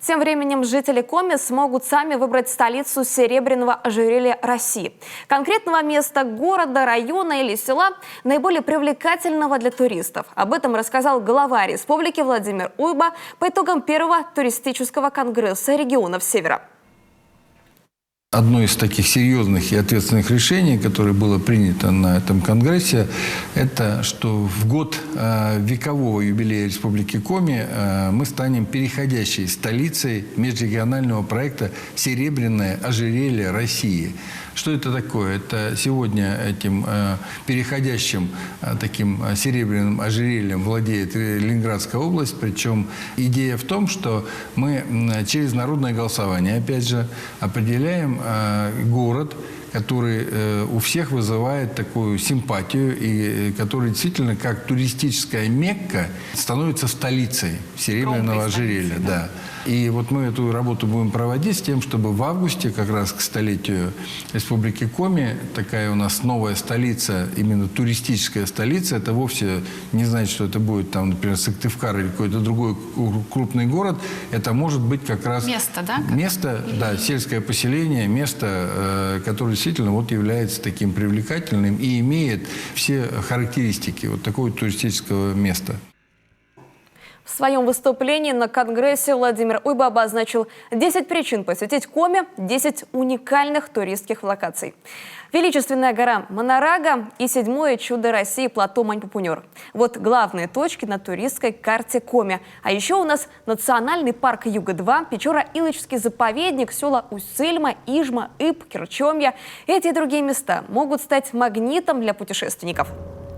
Тем временем жители Коми смогут сами выбрать столицу серебряного ожерелья России. Конкретного места города, района или села наиболее привлекательного для туристов. Об этом рассказал глава республики Владимир Уйба по итогам первого туристического конгресса регионов Севера. Одно из таких серьезных и ответственных решений, которое было принято на этом конгрессе, это что в год векового юбилея Республики Коми мы станем переходящей столицей межрегионального проекта «Серебряное ожерелье России». Что это такое? Это сегодня этим переходящим таким серебряным ожерельем владеет Ленинградская область. Причем идея в том, что мы через народное голосование, опять же, определяем город, который у всех вызывает такую симпатию и который действительно как туристическая Мекка становится столицей серебряного ожерелья. Да. И вот мы эту работу будем проводить с тем, чтобы в августе, как раз к столетию Республики Коми, такая у нас новая столица, именно туристическая столица, это вовсе не значит, что это будет там, например, Сыктывкар или какой-то другой крупный город, это может быть как раз место, да? Место, да, сельское поселение, место, которое действительно вот является таким привлекательным и имеет все характеристики вот такого туристического места. В своем выступлении на конгрессе Владимир Уйба обозначил 10 причин посетить Коми, 10 уникальных туристских локаций. Величественная гора Монорага и седьмое чудо России плато Мань-Пупунер. Вот главные точки на туристской карте Коми. А еще у нас национальный парк Юга-2, Печора-Илочский заповедник, села Усыльма, Ижма, Иб, Керчомья. Эти и другие места могут стать магнитом для путешественников.